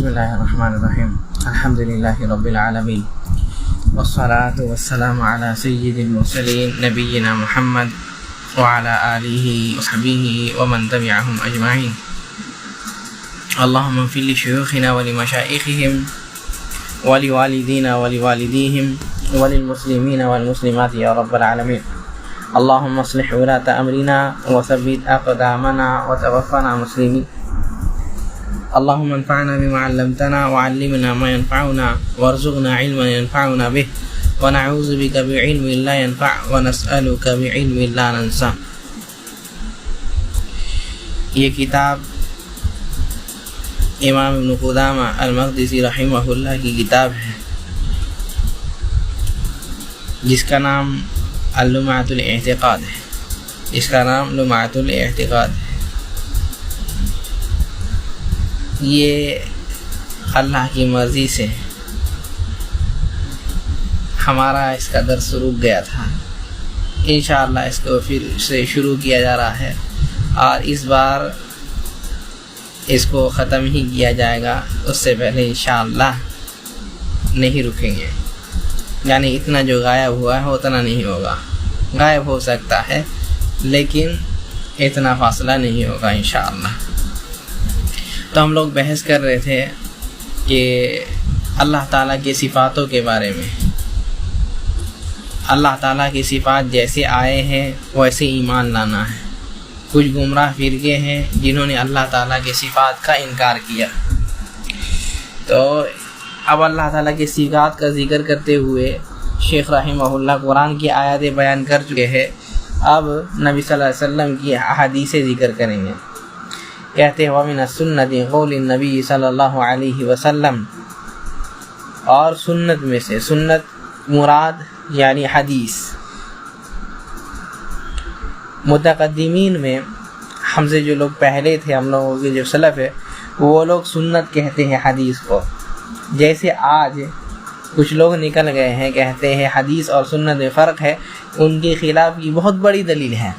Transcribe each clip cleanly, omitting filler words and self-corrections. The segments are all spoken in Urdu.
بسم اللہ الرحمن الرحیم الحمد للہ رب العالمین والصلاة والسلام علی سید المرسلین نبینا محمد وعلی آلہ وصحبہ ومن تبعہم اجمعین اللہم اغفر لشیوخنا ولمشائخہم ولوالدینا ولوالدیہم وللمسلمین والمسلمات یا رب العالمین اللہم اصلح ولاة امرنا وثبت اقدامنا وتوفنا مسلمین اللهم انفعنا بما علمتنا وعلمنا ما ينفعنا وارزقنا علما ينفعنا به ونعوذ بك بعلم لا ينفع ونسألك بعلم لا ننسى. یہ کتاب امام ابن قدامہ المقدسی رحمہ اللہ کی کتاب ہے جس کا نام لمعۃ الاعتقاد ہے. اس کا نام لمعۃ الاعتقاد ہے. یہ اللہ کی مرضی سے ہمارا اس کا درس رک گیا تھا. انشاءاللہ اس کو پھر سے شروع کیا جا رہا ہے اور اس بار اس کو ختم ہی کیا جائے گا. اس سے پہلے انشاءاللہ نہیں رکیں گے. یعنی اتنا جو غائب ہوا ہے اتنا نہیں ہوگا. غائب ہو سکتا ہے لیکن اتنا فاصلہ نہیں ہوگا انشاءاللہ. تو ہم لوگ بحث کر رہے تھے کہ اللہ تعالیٰ کی صفاتوں کے بارے میں. اللہ تعالیٰ کی صفات جیسے آئے ہیں ویسے ایمان لانا ہے. کچھ گمراہ فرقے ہیں جنہوں نے اللہ تعالیٰ کی صفات کا انکار کیا. تو اب اللہ تعالیٰ کی صفات کا ذکر کرتے ہوئے شیخ رحمہ اللہ قرآن کی آیاتیں بیان کر چکے ہیں. اب نبی صلی اللہ علیہ وسلم کی احادیث ذکر کریں گے. کہتے ہیں وَمِنَ السُّنَّةِ قَوْلِ النَّبِيِّ صلی اللہ علیہ وسلم. اور سنت میں سے، سنت مراد یعنی حدیث. متقدمین میں ہم سے جو لوگ پہلے تھے، ہم لوگوں کے جو سلف ہے، وہ لوگ سنت کہتے ہیں حدیث کو. جیسے آج کچھ لوگ نکل گئے ہیں کہتے ہیں حدیث اور سنت میں فرق ہے. ان کے خلاف یہ بہت بڑی دلیل ہے.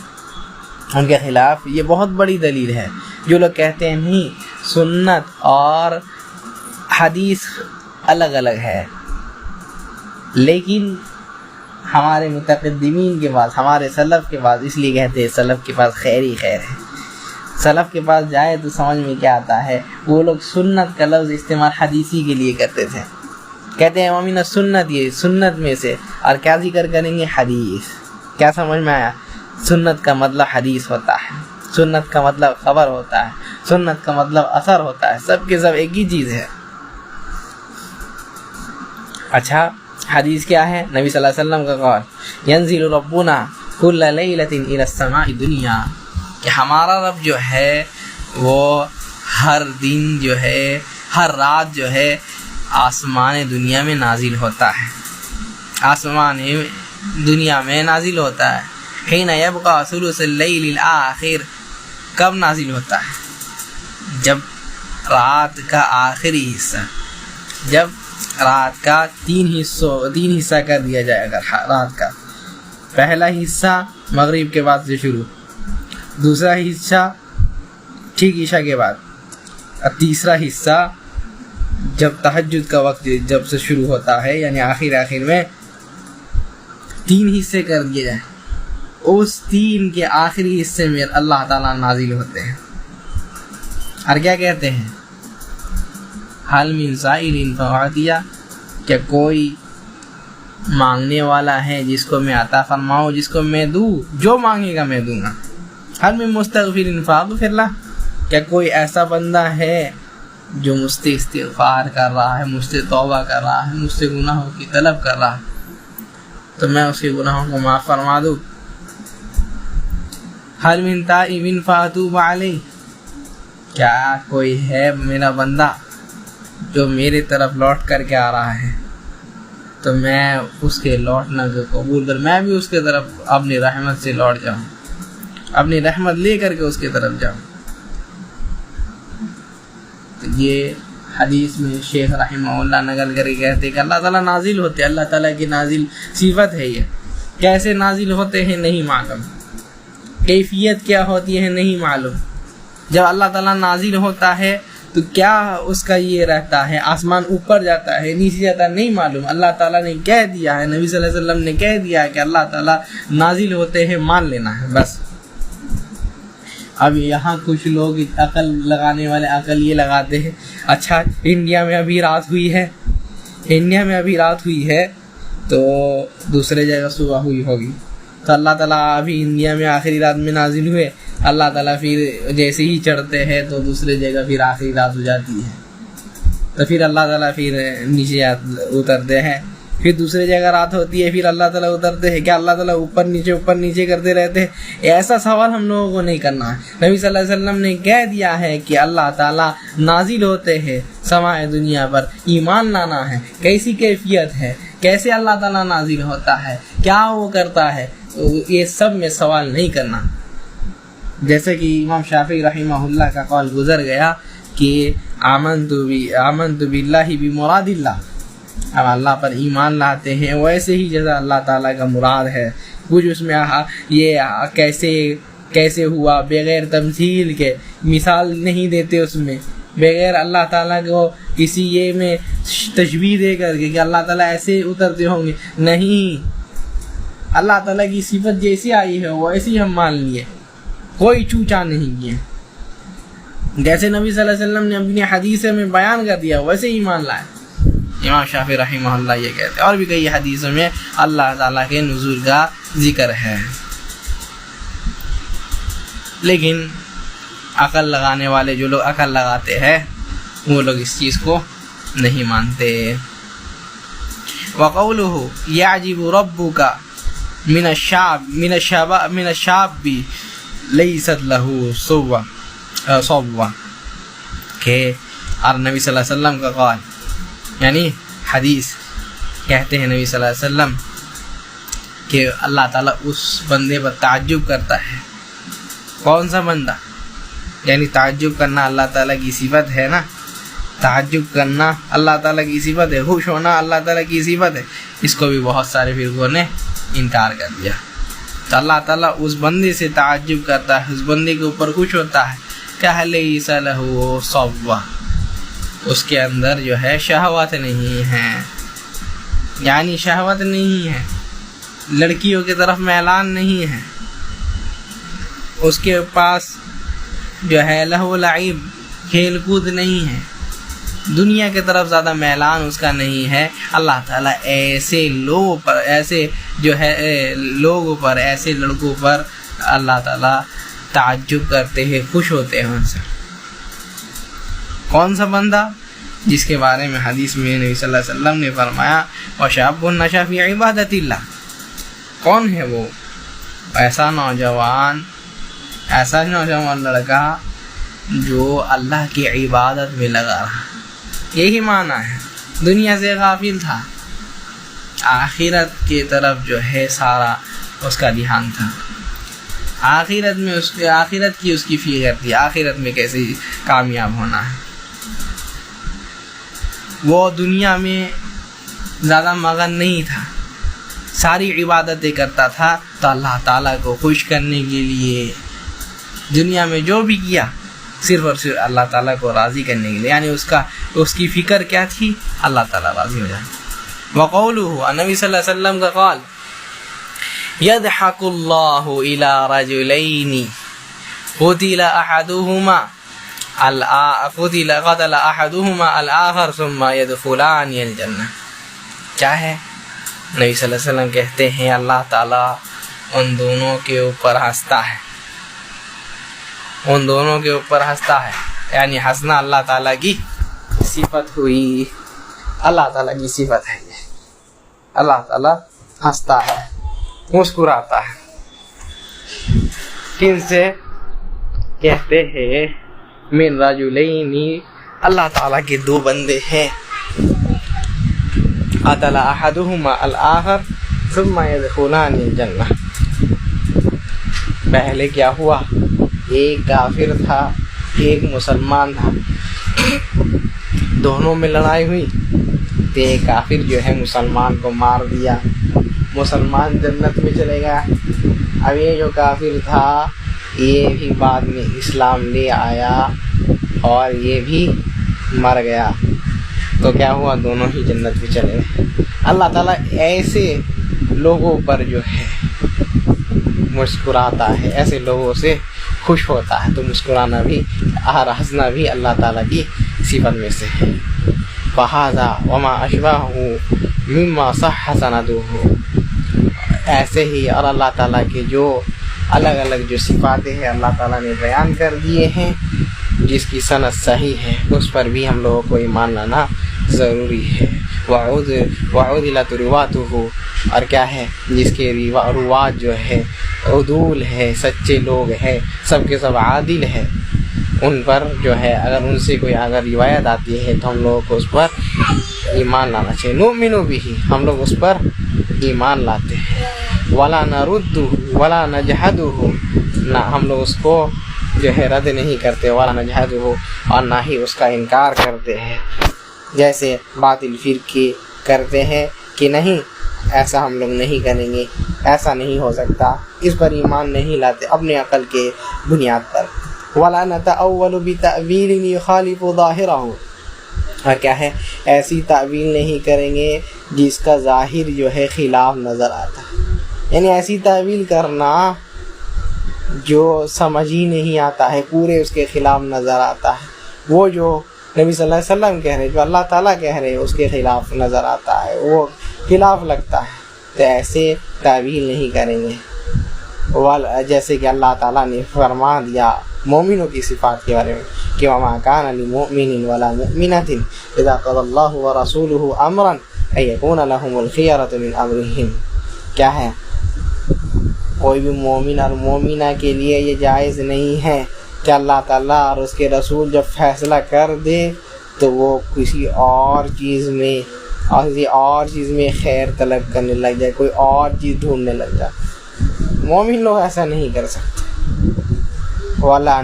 ان کے خلاف یہ بہت بڑی دلیل ہے. جو لوگ کہتے ہیں نہیں سنت اور حدیث الگ الگ ہے، لیکن ہمارے متقدمین کے پاس، ہمارے سلف کے پاس، اس لیے کہتے ہیں سلف کے پاس خیر ہی خیر ہے. سلف کے پاس جائے تو سمجھ میں کیا آتا ہے. وہ لوگ سنت کا لفظ استعمال حدیثی کے لیے کرتے تھے. کہتے ہیں وَمِنَ سنت، یہ سنت میں سے. اور کیا ذکر کریں گے؟ حدیث. کیا سمجھ میں آیا؟ سنت کا مطلب حدیث ہوتا ہے، سنت کا مطلب خبر ہوتا ہے، سنت کا مطلب اثر ہوتا ہے. سب کے سب ایک ہی چیز ہے. اچھا، حدیث کیا ہے؟ نبی صلی اللہ علیہ وسلم کا قول ينزل ربنا كل ليلة الى السماء الدنيا، کہ ہمارا رب جو ہے وہ ہر دن جو ہے، ہر رات جو ہے آسمان دنیا میں نازل ہوتا ہے. آسمان دنیا میں نازل ہوتا ہے. حين يبقى ثلث الليل الآخر، کب نازل ہوتا ہے؟ جب رات کا آخری حصہ، جب رات کا تین حصہ کر دیا جائے گا. رات کا پہلا حصہ مغرب کے بعد سے شروع، دوسرا حصہ ٹھیک عشاء کے بعد، اور تیسرا حصہ جب تہجد کا وقت جب سے شروع ہوتا ہے، یعنی آخر میں 3 حصے کر دیے جائیں. اس 3 کے آخری حصے میں اللہ تعالیٰ نازل ہوتے ہیں. اور کیا کہتے ہیں؟ حل من سائل فاعطیہ، کہ کوئی مانگنے والا ہے جس کو میں عطا فرماؤں، جس کو میں دوں، جو مانگے گا میں دوں گا. حل من مستغفر فاغفر لہ، کیا کوئی ایسا بندہ ہے جو مجھ سے استغفار کر رہا ہے، مجھ سے توبہ کر رہا ہے، مجھ سے گناہوں کی طلب کر رہا ہے تو میں اس کے گناہوں کو معاف فرما دوں. حل من تائب فاتوب علیہ، کیا کوئی ہے میرا بندہ جو میرے طرف لوٹ کر کے آ رہا ہے تو میں اس کے لوٹنا کو قبول کر، میں بھی اس کے طرف اپنی رحمت سے لوٹ جاؤں، اپنی رحمت لے کر کے اس کے طرف جاؤں. تو یہ حدیث میں شیخ رحمہ اللہ نقل کر کے کہتے کہ اللہ تعالیٰ نازل ہوتے. اللہ تعالیٰ کی نازل صفت ہے. یہ کیسے نازل ہوتے ہیں نہیں معلوم، کیفیت کیا ہوتی ہے نہیں معلوم. جب اللہ تعالیٰ نازل ہوتا ہے تو کیا اس کا یہ رہتا ہے آسمان اوپر جاتا ہے نیچے جاتا ہے نہیں معلوم. اللہ تعالیٰ نے کہہ دیا ہے, نبی صلی اللہ علیہ وسلم نے کہہ دیا ہے کہ اللہ تعالیٰ نازل ہوتے ہیں, مان لینا ہے بس. اب یہاں کچھ لوگ عقل لگانے والے عقل یہ لگاتے ہیں اچھا انڈیا میں ابھی رات ہوئی ہے تو دوسرے جگہ صبح ہوئی ہوگی, تو اللہ تعالیٰ ابھی انڈیا میں آخری رات میں نازل ہوئے, اللہ تعالیٰ پھر جیسے ہی چڑھتے ہیں تو دوسرے جگہ پھر آخری رات ہو جاتی ہے, تو پھر اللہ تعالیٰ پھر نیچے اترتے ہیں, پھر دوسرے جگہ رات ہوتی ہے, پھر اللہ تعالیٰ اترتے ہیں. کیا اللہ تعالیٰ اوپر نیچے کرتے رہتے ہیں؟ ایسا سوال ہم لوگوں کو نہیں کرنا ہے. نبی صلی اللہ علیہ وسلم نے کہہ دیا ہے کہ اللہ تعالیٰ نازل ہوتے ہیں سماع دنیا پر, ایمان لانا ہے کیسی کیفیت ہے, کیسے اللہ تعالیٰ نازل ہوتا ہے, کیا وہ کرتا ہے, یہ سب میں سوال نہیں کرنا. جیسے کہ امام شافعی رحمہ اللہ کا قول گزر گیا کہ آمنت باللہ بمراد اللہ, اب اللہ پر ایمان لاتے ہیں ویسے ہی جیسا اللہ تعالیٰ کا مراد ہے. کچھ اس میں یہ کیسے ہوا بغیر تمثیل کے مثال نہیں دیتے, اس میں بغیر اللہ تعالیٰ کو کسی یہ میں تشبیہ دے کر کے کہ اللہ تعالیٰ ایسے اترتے ہوں گے, نہیں, اللہ تعالیٰ کی صفت جیسی آئی ہے ویسے ہی ہم مان لیے, کوئی چوچا نہیں کیے. جیسے نبی صلی اللہ علیہ وسلم نے اپنی حدیث میں بیان کر دیا ویسے ہی ایمان لائے. امام شافعی رحمہ اللہ یہ کہتے ہیں, اور بھی کئی حدیثوں میں اللہ تعالیٰ کے نزول کا ذکر ہے. لیکن عقل لگانے والے جو لوگ عقل لگاتے ہیں وہ لوگ اس چیز کو نہیں مانتے. وَقَوْلُهُ يَعْجِبُ رَبُّكَ مِنَ الشَّابِّ لَيْسَتْ لَهُ صَوْوَةٌ, کہ اور نبی صلی اللہ علیہ وسلم کا قول یعنی حدیث کہتے ہیں نبی صلی اللہ علیہ وسلم کہ اللہ تعالیٰ اس بندے پر تعجب کرتا ہے. کون سا بندہ؟ یعنی تعجب کرنا اللہ تعالیٰ کی صفت ہے نا, تعجب کرنا اللہ تعالیٰ کی صفت ہے, خوش ہونا اللہ تعالیٰ کی صفت ہے. اس کو بھی بہت سارے فرقوں نے انکار کر دیا. تو اللہ تعالیٰ اس بندے سے تعجب کرتا ہے, اس بندے کے اوپر خوش ہوتا ہے کہ لیس لہ صوّہ, اس کے اندر جو ہے شہوت نہیں ہے, یعنی شہوت نہیں ہے, لڑکیوں کی طرف میلان نہیں ہے, اس کے پاس جو ہے لہو لعب کھیل کود نہیں ہے, دنیا کی طرف زیادہ میلان اس کا نہیں ہے. اللہ تعالیٰ ایسے لوگوں پر, ایسے جو ہے لوگوں پر, ایسے لڑکوں پر اللہ تعالیٰ تعجب کرتے ہیں, خوش ہوتے ہیں ان سے. کون سا بندہ؟ جس کے بارے میں حدیث میں نبی صلی اللہ علیہ وسلم نے فرمایا وَشَابٌ نَشَأَ فِي عِبَادَةِ اللَّهِ. کون ہے وہ؟ ایسا نوجوان لڑکا جو اللہ کی عبادت میں لگا رہا. یہی معنی ہے, دنیا سے غافل تھا, آخرت کی طرف جو ہے سارا اس کا دھیان تھا. آخرت میں آخرت کی اس کی فکر تھی, آخرت میں کیسے کامیاب ہونا ہے. وہ دنیا میں زیادہ مگن نہیں تھا, ساری عبادتیں کرتا تھا تو اللہ تعالیٰ کو خوش کرنے کے لیے. دنیا میں جو بھی کیا صرف اور صرف اللہ تعالیٰ کو راضی کرنے کے لیے, یعنی اس کی فکر کیا تھی؟ اللہ تعالیٰ راضی ہو جائے. وقوله, نبی صلی اللہ علیہ وسلم کا قول يَضْحَكُ اللَّهُ إِلَىٰ رَجُلَيْنِ قَتَلَ أَحَدُهُمَا الْآخَرَ ثُمَّ يَدْخُلَانِ الْجَنَّةَ. کیا ہے؟ نبی صلی اللہ علیہ وسلم کہتے ہیں اللہ تعالیٰ ان دونوں کے اوپر ہنستا ہے, ان دونوں کے اوپر ہنستا ہے, یعنی ہنسنا اللہ تعالیٰ کی صفت ہوئی, اللہ تعالیٰ کی صفت ہے یہ. اللہ تعالیٰ ہنستا ہے, مسکراتا ہے. کن سے؟ کہتے ہیں من رجلین, اللہ تعالیٰ کے دو بندے ہیں, قتل احدهما الاخر ثم يدخلان الجنہ. پہلے کیا ہوا؟ ایک کافر تھا, ایک مسلمان تھا, دونوں میں لڑائی ہوئی تو ایک کافر جو ہے مسلمان کو مار دیا, مسلمان جنت میں چلے گیا. اب یہ جو کافر تھا یہ بھی بعد میں اسلام لے آیا, اور یہ بھی مر گیا تو کیا ہوا؟ دونوں ہی جنت میں چلے گئے۔ اللہ تعالیٰ ایسے لوگوں پر جو ہے مسکراتا ہے، ایسے لوگوں سے خوش ہوتا ہے۔ تو مسکرانا بھی اور ہنسنا بھی اللہ تعالیٰ کی صفت میں سے ہے۔ فَهَذَا وَمَا أَشْبَهُ مِمَّا صَحَّ سَنَدُهُ، ایسے ہی اور اللہ تعالیٰ کے جو الگ الگ جو صفاتیں ہیں اللہ تعالیٰ نے بیان کر دیے ہیں، جس کی سند صحیح ہے، اس پر بھی ہم لوگوں کو ایمان لانا ضروری ہے۔ وَعُدِلَتْ رُوَاتُهُ، اور کیا ہے؟ جس کے روات جو ہے عدول ہے، سچے لوگ ہیں، سب کے سب عادل ہے، ان پر جو ہے اگر ان سے کوئی اگر روایت آتی ہے تو ہم لوگوں کو اس پر ایمان لانا چاہیے۔ نؤمن به، ہم لوگ اس پر ایمان لاتے ہیں۔ وَلَا نَرُدُّهُ وَلَا نَجْحَدُهُ، نہ ہم لوگ اس کو جو ہے رد نہیں کرتے، وَلَا نَجْحَدُهُ، اور نہ ہی اس کا انکار کرتے ہیں، جیسے باطل فرقے کرتے ہیں کہ نہیں ایسا ہم لوگ نہیں کریں گے، ایسا نہیں ہو سکتا، اس پر ایمان نہیں لاتے اپنے عقل کے بنیاد پر۔ وَلَا نَتَأَوَّلُ بِتَأْوِيلٍ يُخَالِفُ ظَاهِرَهُ، اور کیا ہے؟ ایسی تعویل نہیں کریں گے جس کا ظاہر جو ہے خلاف نظر آتا ہے، یعنی ایسی تعویل کرنا جو سمجھ ہی نہیں آتا ہے، پورے اس کے خلاف نظر آتا ہے، وہ جو نبی صلی اللہ علیہ وسلم کہہ رہے، جو اللہ تعالیٰ کہہ رہے اس کے خلاف نظر آتا ہے، وہ خلاف لگتا ہے، تو ایسے تعویل نہیں کریں گے۔ جیسے کہ اللہ تعالیٰ نے فرما دیا مومنوں کی صفات کے بارے میں کہ وَمَا كَانَ لِمُؤْمِنٍ وَلَا مُؤْمِنَةٍ إِذَا قَضَى اللَّهُ وَرَسُولُهُ أَمْرًا أَن يَكُونَ لَهُمُ الْخِيَرَةُ مِنْ أَمْرِهِمْ، کیا ہے؟ کوئی بھی مومن اور مومنہ کے لیے یہ جائز نہیں ہے کہ اللہ تعالیٰ اور اس کے رسول جب فیصلہ کر دے تو وہ کسی اور چیز میں خیر طلب کرنے لگ جائے، کوئی اور چیز ڈھونڈنے لگ جائے۔ مومن لوگ ایسا نہیں کر سکتے۔ وَلَا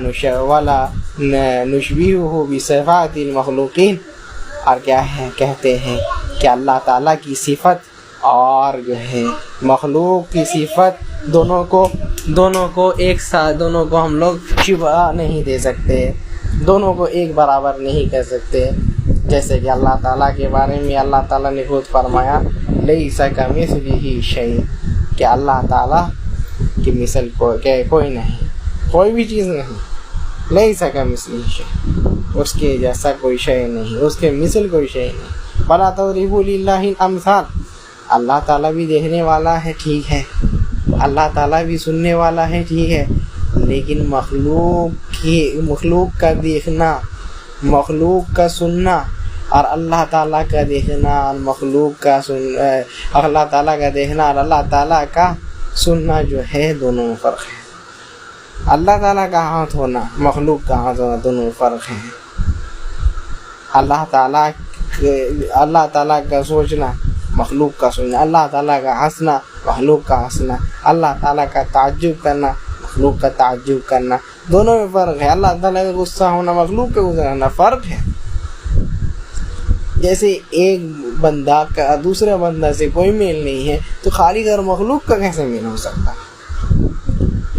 نُشْبِهُهُ بِصِفَاتِ الْمَخْلُوقِينَ، اور کیا ہے؟ کہتے ہیں کہ اللہ تعالیٰ کی صفت اور جو ہے مخلوق کی صفت دونوں کو ایک ساتھ، دونوں کو ہم لوگ شبہ نہیں دے سکتے، دونوں کو ایک برابر نہیں کر سکتے۔ جیسے کہ اللہ تعالیٰ کے بارے میں اللہ تعالیٰ نے خود فرمایا لَيْسَ كَمِثْلِهِ شَيْءٌ، کہ اللہ تعالیٰ کی مثل کوئی نہیں، کوئی بھی چیز نہیں۔ لَيْسَ كَمِثْلِهِ شَيْءٌ، اس کے جیسا کوئی شے نہیں، اس کے مثل کوئی شے نہیں۔ وَلَا تَضْرِبُوا لِلَّهِ الْأَمْثَالَ، اللہ تعالیٰ بھی دیکھنے والا ہے، ٹھیک ہے، اللہ تعالیٰ بھی سننے والا ہے، ٹھیک ہے، لیکن مخلوق کا دیکھنا، مخلوق کا سننا اور اللہ تعالیٰ کا دیکھنا اور مخلوق کا اللہ تعالیٰ کا دیکھنا اور اللہ تعالیٰ کا سننا جو ہے دونوں میں فرق ہے۔ اللہ تعالیٰ کا ہاتھ ہونا، مخلوق کا ہاتھ ہونا، دونوں میں فرق ہے۔ اللہ تعالیٰ کا سوچنا، مخلوق کا سننا، اللہ تعالیٰ کا ہنسنا، مخلوق کا ہنسنا، اللہ تعالیٰ کا تعجب کرنا، مخلوق کا تعجب کرنا، دونوں میں فرق ہے۔ اللہ تعالیٰ کا غصہ ہونا، مخلوق کا غصہ ہونا، فرق ہے۔ جیسے ایک بندہ کا دوسرے بندہ سے کوئی میل نہیں ہے تو خالق اور مخلوق کا کیسے میل ہو سکتا ہے؟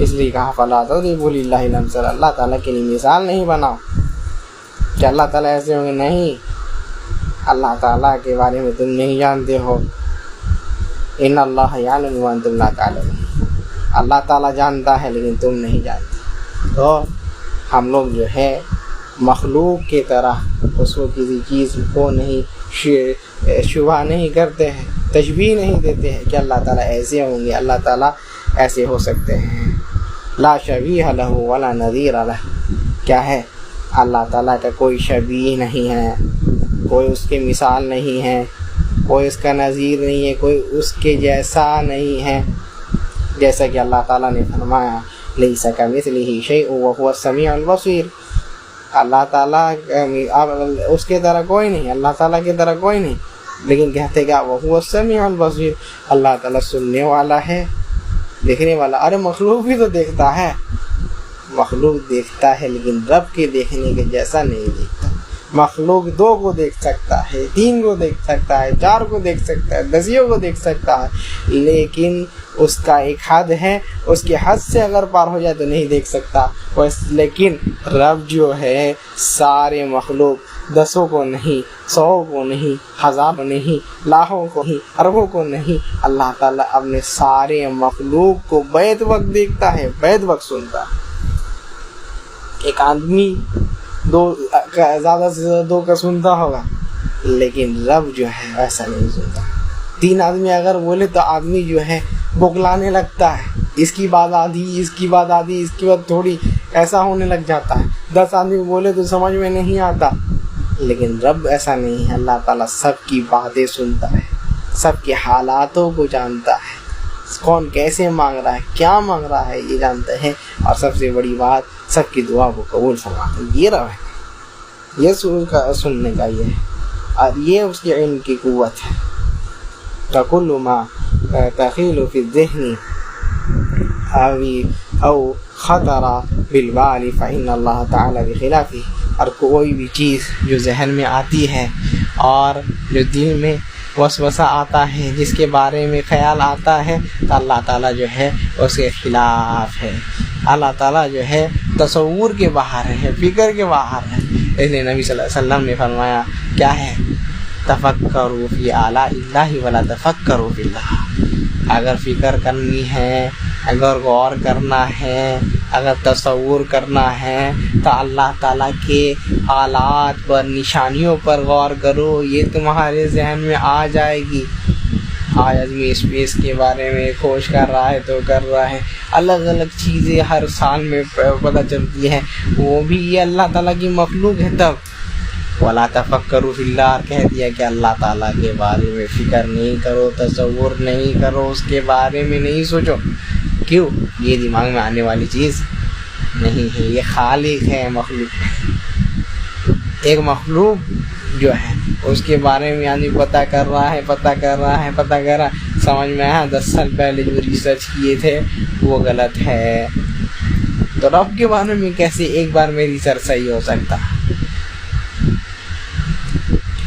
اس لیے کہا فَلَا تَضْرِبُوا لِلَّهِ الْأَمْثَالَ، اللہ تعالیٰ کے لیے مثال نہیں بناؤ کہ اللہ تعالیٰ ایسے ہوں گے، نہیں، اللہ تعالیٰ کے بارے میں تم نہیں جانتے ہو۔ إِنَّ اللَّهَ يَعْلَمُ وَأَنْتُمْ لَا تَعْلَمُونَ، اللہ تعالیٰ جانتا ہے لیکن تم نہیں جانتے۔ تو ہم لوگ جو ہے مخلوق کی طرح اس کو کسی چیز کو نہیں شبہ نہیں کرتے ہیں، تشبیہ نہیں دیتے ہیں کہ اللہ تعالیٰ ایسے ہوں گے، اللہ تعالیٰ ایسے ہو سکتے ہیں۔ لا شبیہ لہ ولا نظیر لہ، کیا ہے؟ اللہ تعالیٰ کا کوئی شبیہ نہیں ہے، کوئی اس کے مثال نہیں ہے، کوئی اس کا نظیر نہیں ہے، کوئی اس کے جیسا نہیں ہے۔ جیسا کہ اللہ تعالیٰ نے فرمایا لیس کمثلہ شیء وہو السمیع البصیر، اللہ تعالیٰ اس کے طرح کوئی نہیں، اللہ تعالیٰ کی طرح کوئی نہیں، لیکن کہتے کیا؟ وہو السمیع البصیر، اللہ تعالیٰ سننے والا ہے، دیکھنے والا۔ ارے مخلوق بھی تو دیکھتا ہے، مخلوق دیکھتا ہے لیکن رب کے دیکھنے کے جیسا نہیں دیکھتا۔ مخلوق 2 کو دیکھ سکتا ہے، 3 کو دیکھ سکتا ہے، 4 کو دیکھ سکتا ہے، 10 کو دیکھ سکتا ہے، لیکن اس کا ایک حد ہے، اس کے حد سے اگر پار ہو جائے تو نہیں دیکھ سکتا۔ لیکن رب جو ہے سارے مخلوق 10 کو نہیں، 100 کو نہیں، 1000 کو نہیں، لاکھوں کو نہیں، اربوں کو نہیں، اللہ تعالیٰ اپنے سارے مخلوق کو بیت وقت دیکھتا ہے، بیت وقت سنتا ہے۔ ایک آدمی زیادہ سے زیادہ 2 کا سنتا ہوگا، لیکن رب جو ہے ایسا نہیں سنتا۔ 3 آدمی اگر بولے تو آدمی جو ہے بغلانے لگتا ہے، اس کی بات آدھی، اس کی بات آدھی، اس کی بات تھوڑی، ایسا ہونے لگ جاتا ہے۔ 10 آدمی بولے تو سمجھ میں نہیں آتا، لیکن رب ایسا نہیں ہے۔ اللہ تعالیٰ سب کی باتیں سنتا ہے، سب کے حالاتوں کو جانتا ہے، کون کیسے مانگ رہا ہے، کیا مانگ رہا ہے، یہ جانتا ہے، اور سب سے بڑی بات سب کی دعا کو قبول فرماتا ہے۔ یہ رب ہے، یہ سننے کا یہ ہے، اور یہ اس کے علم کی قوت ہے۔ فَكُلُّ مَا تَخِيلُ فِي الذِّهْنِ أَوْ خَطَرَ بِالْبَالِ فَإِنَّ اللَّهَ تَعَالَى بِخِلَافِهِ، اور کوئی بھی چیز جو ذہن میں آتی ہے اور جو دل میں وسوسہ آتا ہے، جس کے بارے میں خیال آتا ہے، تو اللہ تعالیٰ جو ہے اس کے خلاف ہے۔ اللہ تعالیٰ جو ہے تصور کے باہر ہے، فکر کے باہر ہے۔ اس لیے نبی صلی اللہ علیہ وسلم نے فرمایا کیا ہے، تفکروا فی آلاء اللہ ولا تفکروا فی اللہ۔ اگر فکر کرنی ہے، اگر غور کرنا ہے، اگر تصور کرنا ہے تو اللہ تعالیٰ کے آلات پر، نشانیوں پر غور کرو، یہ تمہارے ذہن میں آ جائے گی۔ آج آدمی اسپیس کے بارے میں کھوج کر رہا ہے تو کر رہا ہے، الگ الگ چیزیں ہر سال میں پتہ چلتی ہیں، وہ بھی یہ اللہ تعالیٰ کی مخلوق ہے۔ تب وَلَا تَفَكَّرُوا فِي اللَّهِ کہہ دیا کہ اللہ تعالیٰ کے بارے میں فکر نہیں کرو، تصور نہیں کرو، اس کے بارے میں نہیں سوچو۔ کیوں؟ یہ دماغ میں آنے والی چیز نہیں ہے، یہ خالق ہے مخلوق۔ ایک مخلوق جو ہے اس کے بارے میں یعنی پتہ کر رہا ہے، سمجھ میں آیا 10 سال پہلے جو ریسرچ کیے تھے وہ غلط ہے، تو رب کے بارے میں کیسے ایک بار میں ریسرچ صحیح ہو سکتا؟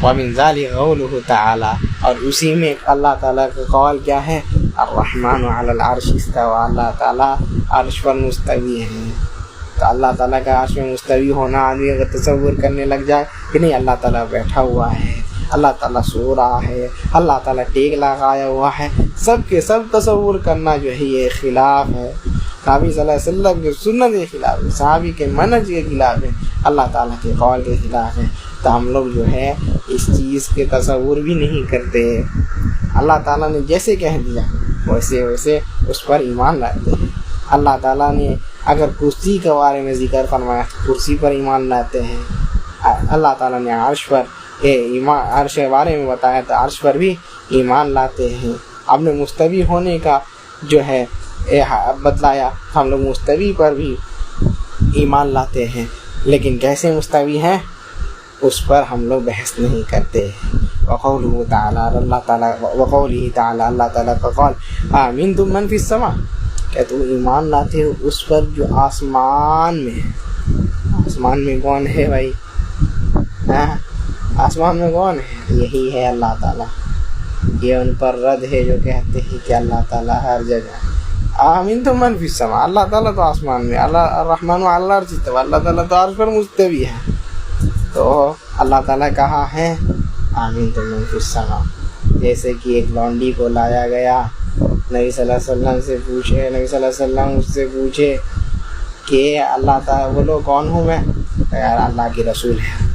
وَمِن ذَلِكَ قَوْلُهُ تَعَالَى، اور اسی میں اللہ تعالیٰ کا قول کیا ہے، الرحمن علی العرش استوى، اللہ تعالیٰ عرش پر مستوی ہے۔ تو اللہ تعالیٰ کا عرش میں مستوی ہونا آدمی اگر تصور کرنے لگ جائے کہ نہیں اللہ تعالیٰ بیٹھا ہوا ہے، اللہ تعالیٰ سو رہا ہے، اللہ تعالیٰ ٹیک لگایا ہوا ہے، سب کے سب تصور کرنا جو ہے یہ خلاف ہے، صحابی صلی اللہ علیہ وسلم کے سنت کے خلاف ہے، صحابی کے منہج کے خلاف ہے، اللہ تعالیٰ کے قول کے خلاف ہے۔ تو ہم لوگ جو ہے اس چیز کے تصور بھی نہیں کرتے، اللہ تعالیٰ نے جیسے کہہ دیا ویسے ویسے اس پر ایمان لاتے ہیں۔ اللہ تعالیٰ نے اگر کرسی کے بارے میں ذکر فرمایا کرسی پر ایمان لاتے ہیں، اللہ تعالیٰ نے عرش پر عرش کے بارے میں بتایا تو عرش پر بھی ایمان لاتے ہیں۔ اپنے مستوی ہونے کا جو ہے بتلایا، ہم لوگ مستوی پر بھی ایمان لاتے ہیں، لیکن کیسے مستوی ہیں اس پر ہم لوگ بحث نہیں کرتے۔ وقولہ تعالیٰ، وقولہ تعالیٰ، اللہ تعالیٰ کا قول، آمنتم من فی السماء، کہ تم ایمان لاتے ہو اس پر جو آسمان میں ہے۔ آسمان میں کون ہے بھائی؟ آسمان میں کون ہے؟ یہی ہے اللہ تعالیٰ۔ یہ ان پر رد ہے جو کہتے ہیں کہ اللہ تعالیٰ ہر جگہ ہے۔ آمنتم من فی السماء، اللہ تعالیٰ تو آسمان میں، الرحمن علی العرش استوى، اللہ تعالیٰ تو عرش پر مستوی ہے۔ تو اللہ تعالیٰ کہاں ہے؟ آمنتم من فی السماء۔ جیسے کہ ایک لونڈی کو لایا گیا، نبی صلی اللہ علیہ وسلم سے پوچھے، نبی صلی اللہ علیہ وسلم اس سے پوچھے کہ اللہ تعالیٰ بولو کون ہوں میں؟ یار اللہ کی رسول ہے۔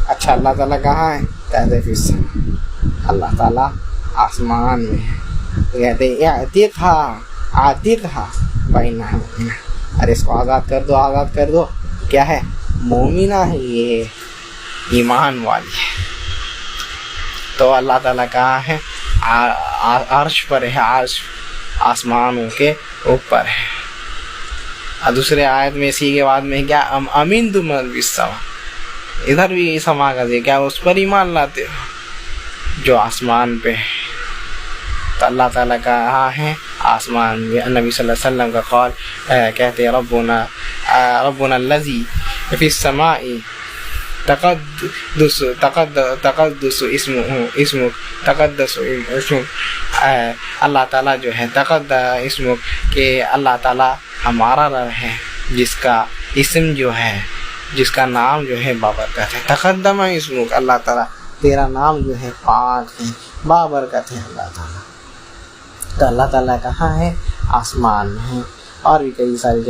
اچھا اللہ تعالیٰ کہاں ہے؟ کہتے فی السماء، اللہ تعالیٰ آسمان میں ہے۔ تو کہتے ہیں اعتقھا، عاتقھا فإنھا مؤمنہ، ارے اس کو آزاد کر دو، آزاد کر دو۔ کیا ہے؟ مومنہ ہے، یہ ایمان والی ہے۔ تو اللہ تعالیٰ کہاں ہے؟ عرش پر ہے، عرش آسمانوں کے اوپر ہے۔ اور دوسرے آیت میں اسی کے بعد میں کیا، امنتم من فی السماء، ادھر بھی سما کا ذکر، کیا اس پر ایمان لاتے ہو جو آسمان پہ ہے؟ تو اللہ تعالیٰ کہاں ہے؟ آسمان میں۔ نبی صلی اللہ علیہ وسلم کا قول کہتے ہیں ربنا الذی فی السماء تقدس اسمک تقدس اسمک اللہ تعالیٰ جو ہے تقدس اسمک کہ اللہ تعالیٰ ہمارا رب ہے جس کا اسم جو ہے جس کا نام جو ہے بابرکت ہے. تقدم اسمک اللہ تعالیٰ تیرا نام جو ہے پاک ہے بابرکت ہے اللہ تعالیٰ. تو اللہ تعالیٰ کہاں ہے؟ آسمان میں ہے. اور بھی کئی ساری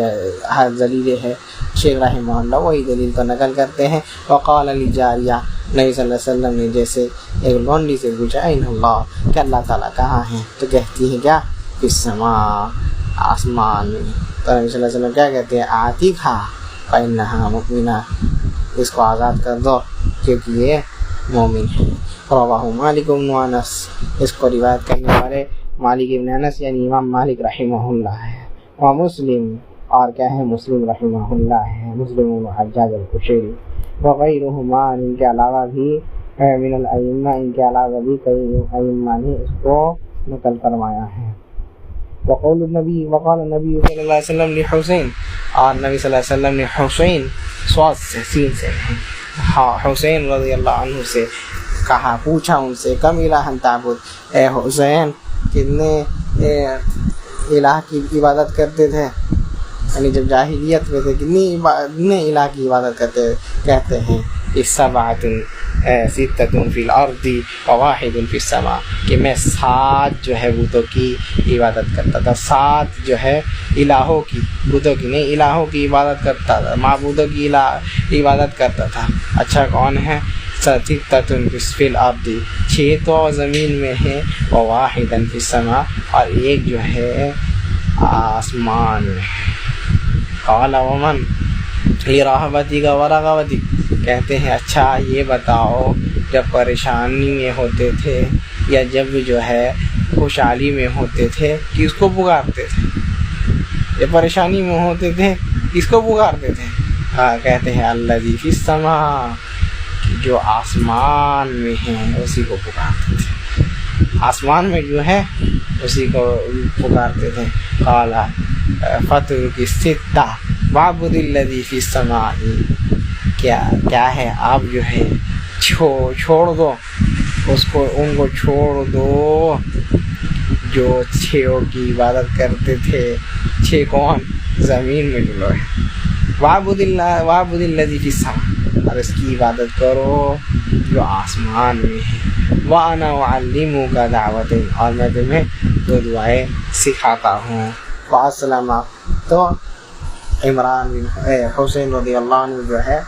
دلیلیں ہیں. شیخ رحمہ اللہ وہی دلیل کو نقل کرتے ہیں. وقال لجاریہ نبی صلی اللہ علیہ وسلم نے جیسے ایک لونڈی سے پوچھا این اللہ کہ اللہ تعالیٰ کہاں ہے تو کہتی ہے کیا فی السماء آسمان میں. تو نبی صلی اللہ علیہ وسلم کیا کہتے ہیں عاتقھا فإنھا مؤمنہ اس کو آزاد کر دو کیونکہ یہ مومن ہے. رواہ مالک بن انس اس کو روایت کرنے والے مالک بن انس یعنی امام مالک رحمہ اللہ ہے. اور مسلم اور کیا ہے مسلم رحمہ اللہ ہے مسلم بن حجاج القشیری. وغیرہما ان کے علاوہ بھی من الائمہ ان کے علاوہ بھی کئی ائمہ نے اس کو نقل فرمایا ہے. وقال النبی صلی اللہ علیہ وسلم لحسین اور نبی صلی اللہ علیہ وسلم نے حسین صاد سے سین سے حسین رضی اللہ عنہ سے کہا پوچھا ان سے کم الہ تعبد اے حسین کتنے الہ کی عبادت کرتے تھے یعنی جب جاہلیت میں تھے کتنے الہ کی عبادت کرتے کہتے ہیں سبعۃ ستۃ فی الارض وواحد فی السماء کہ میں 7 جو ہے بتوں کی عبادت کرتا تھا. 7 جو ہے الہوں کی بتوں کی نہیں الہوں کی عبادت کرتا تھا معبودوں کی عبادت کرتا تھا. اچھا کون ہے ستۃ فی الارض 6 تو زمین میں ہے وواحد فی السماء اور ایک جو ہے آسمان میں ہے. قال ومن لرغبتی کا ورغبتی کہتے ہیں اچھا یہ بتاؤ جب پریشانی میں ہوتے تھے یا جب جو ہے خوشحالی میں ہوتے تھے کس کو پکارتے تھے؟ جب پریشانی میں ہوتے تھے کس کو پکارتے تھے؟ کہتے ہیں الذی فی السماء جو آسمان میں ہیں اسی کو پکارتے تھے. آسمان میں جو ہے اسی کو پکارتے تھے. قال فترک الستہ وعبد الذی فی السماء کیا ہے آپ جو ہے چھوڑ دو اس کو ان کو چھوڑ دو جو 6 کی عبادت کرتے تھے. 6 کون؟ زمین میں جو لوگ ہیں. وعبد الذی فی السماء اور اس کی عبادت کرو جو آسمان میں ہے. وانا اعلمک دعوت اور میں تمہیں 2 دعائیں سکھاتا ہوں. واسلم تو عمران بن حسین رضی اللہ عنہ جو ہے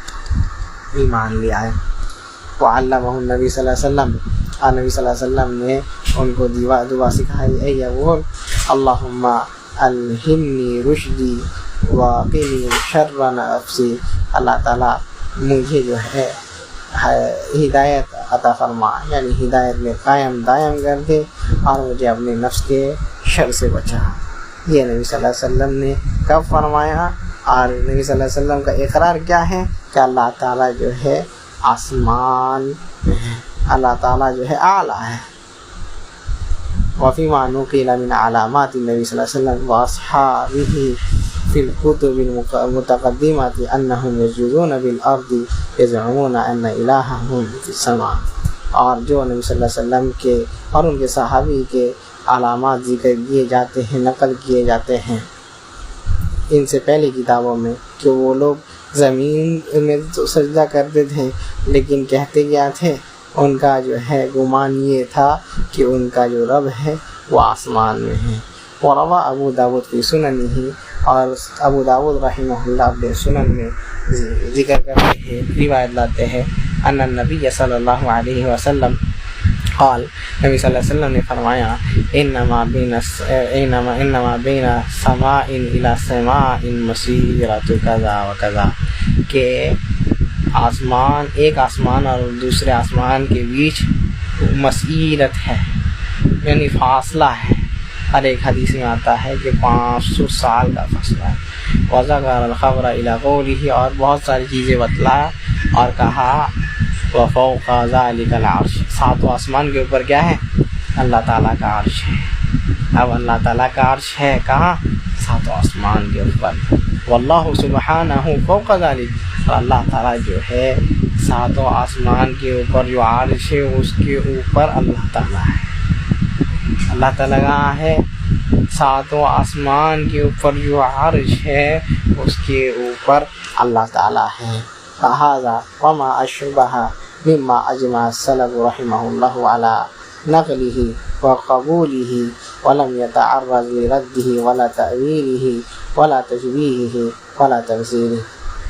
ایمان لیا ہے. وعلمہ النبی صلی اللہ علیہ وسلم اور نبی صلی اللہ علیہ وسلم نے ان کو دعا سکھائی اے یقول اللہم الہمنی رشدی وقنی شر نفسی اللہ تعالیٰ مجھے جو ہے ہدایت عطا فرما یعنی ہدایت میں قائم دائم کر دے اور مجھے اپنے نفس کے شر سے بچا. یہ نبی صلی اللہ علیہ وسلم نے کب فرمایا اور نبی صلی اللہ علیہ وسلم کا اقرار کیا ہے کہ اللہ تعالیٰ جو ہے آسمان میں ہے اللہ تعالیٰ جو ہے اعلیٰ ہے. وفیما نقل من علامات النبی صلی اللہ علیہ وسلم واصحابہ فی الکتب المتقدمۃ انہم یسجدون بالارض یزعمون ان الہہم فی السماء اور جو نبی صلی اللہ علیہ وسلم کے اور ان کے صحابی کے علامات ذکر کیے جاتے ہیں نقل کیے جاتے ہیں ان سے پہلی کتابوں میں کہ وہ لوگ زمین میں تو سجدہ کرتے تھے لیکن کہتے کیا تھے ان کا جو ہے گمان یہ تھا کہ ان کا جو رب ہے وہ آسمان میں ہے. وروا ابو داود کی سننہ اور ابو داود رحمہ اللہ اپنے سنن میں ذکر کرتے ہیں روایت لاتے ہیں ان النبی صلی اللہ علیہ وسلم قال نبی صلی اللہ علیہ وسلم نے فرمایا انما بین سماء الی سماء مسیرۃ کذا و کذا کہ آسمان ایک آسمان اور دوسرے آسمان کے بیچ مسیرت ہے یعنی فاصلہ ہے. ہر ایک حدیث میں آتا ہے کہ 500 سال کا فاصلہ ہے. وذکر الخبر الی قولہ اور بہت ساری چیزیں بتلایا اور کہا وفوق ذلک العرش 7 آسمان کے اوپر کیا ہے اللہ تعالیٰ کا عرش ہے. اب اللہ تعالیٰ کا عرش ہے کہاں 7 آسمان کے اوپر. واللہ سبحانہ فوق ذلک اور اللہ تعالیٰ جو ہے ساتوں آسمان کے اوپر جو عرش ہے اس کے اوپر اللہ تعالیٰ ہے. اللہ تعالیٰ کہاں ہے؟ ساتوں آسمان کے اوپر جو عرش ہے اس کے اوپر اللہ تعالیٰ ہے. لہذا وما اشبہ مما اجمع السلف رحمہ اللہ علی نقلہ وقبولہ ولم يتعرض لردہ ولا تأویلہ ولا تشبیہہ ولا تمثیلہ.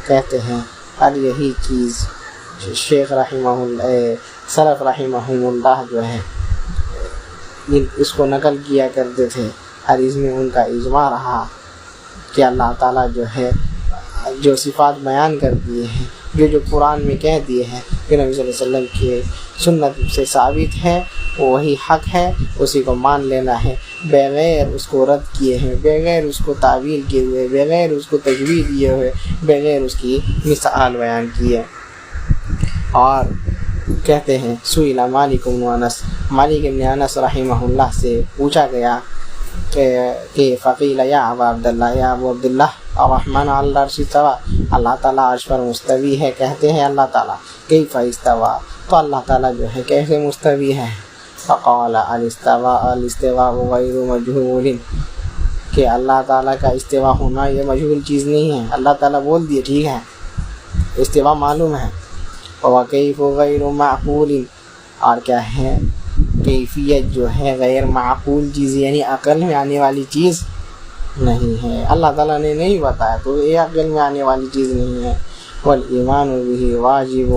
کہتے ہیں اور یہی چیز شیخ رحمہ اللہ سلف رحمہ اللہ جو ہے اس کو نقل کیا کرتے تھے اور اس میں ان کا اجماع رہا کہ اللہ تعالیٰ جو ہے جو صفات بیان کر دیے ہیں، جو قرآن میں کہہ دیے ہیں کہ نبی صلی اللہ علیہ وسلم کی سنت سے ثابت ہے، وہی حق ہے، اسی کو مان لینا ہے بغیر اس کو رد کیے ہیں، بغیر اس کو تعویل کیے ہوئے، بغیر اس کو تجویز دیے ہوئے، بغیر اس کی مثال بیان کیے. اور کہتے ہیں سئل مالک بن انس، مالک بن انس رحمہ اللہ سے پوچھا گیا کہ فقیل یا ابا عبداللہ، یا ابو عبداللہ الرحمن علی العرش استوى، اللہ تعالیٰ عرش پر مستوی ہے. کہتے ہیں اللہ تعالیٰ کیف استوى، تو اللہ تعالیٰ جو ہے کیسے مستوی ہے؟ فقال الاستواء غیر مجہول، کہ اللہ تعالیٰ کا استوا ہونا یہ مجہول چیز نہیں ہے. اللہ تعالیٰ بول دیے ٹھیک ہے، استوا معلوم ہے. وکیف غیر معقول، اور کیا ہے کیفیت جو ہے غیر معقول چیز، یعنی عقل میں آنے والی چیز نہیں ہے. اللہ تعالیٰ نے نہیں بتایا تو یہ عقل میں آنے والی چیز نہیں ہے. والایمان بہ واجب،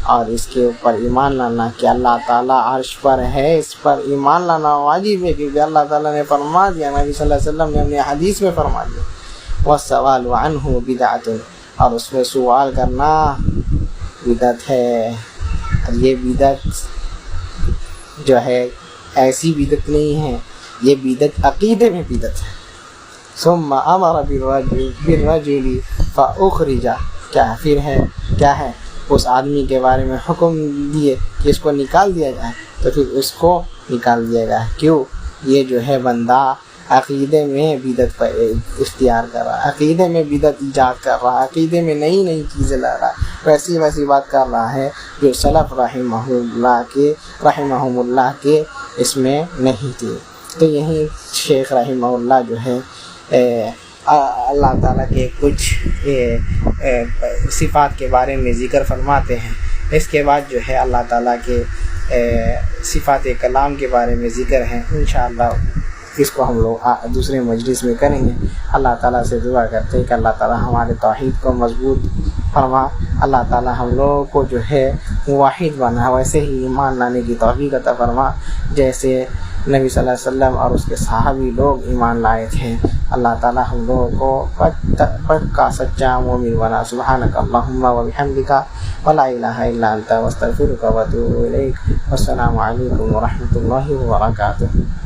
اور اس کے اوپر ایمان لانا کہ اللہ تعالیٰ عرش پر ہے، اس پر ایمان لانا واجب ہے، کیونکہ اللہ تعالیٰ نے فرما دیا، نبی صلی اللہ علیہ وسلم نے اپنے حدیث میں فرما دیا. والسؤال عنہ بدعۃ، اور اس میں سوال کرنا بدعت ہے. اور یہ بدعت جو ہے ایسی بدعت نہیں ہے، یہ بدعت عقیدے میں بدعت ہے. ثم امر بالرجل فاخرج، پھر ہے کیا ہے اس آدمی کے بارے میں حکم دیے کہ اس کو نکال دیا جائے، تو پھر اس کو نکال دیا گیا. کیوں؟ یہ جو ہے بندہ عقیدے میں بدعت پر اختیار کر رہا ہے، عقیدے میں بدعت ایجاد کر رہا ہے، عقیدے میں نئی نئی چیزیں لا رہا ہے، ویسی بات کر رہا ہے جو سلف رحمہم اللہ کے اس میں نہیں تھی. تو یہی شیخ رحمہ اللہ جو ہے اللہ تعالیٰ کے کچھ صفات کے بارے میں ذکر فرماتے ہیں. اس کے بعد جو ہے اللہ تعالیٰ کے صفات کلام کے بارے میں ذکر ہے. انشاءاللہ اس کو ہم لوگ دوسرے مجلس میں کریں گے. اللہ تعالیٰ سے دعا کرتے ہیں کہ اللہ تعالیٰ ہمارے توحید کو مضبوط فرما، اللہ تعالیٰ ہم لوگوں کو جو ہے واحد بنا، ویسے ہی ایمان لانے کی توفیق عطا فرما جیسے نبی صلی اللہ علیہ وسلم اور اس کے صحابی لوگ ایمان لائے تھے. اللہ تعالیٰ ہم لوگوں کو پکا سچا مومن بنا. سبحانک اللہم و بحمدک ولا الہ الا انت واستغفرک واتوب الیک. والسلام علیکم ورحمۃ اللہ وبرکاتہ.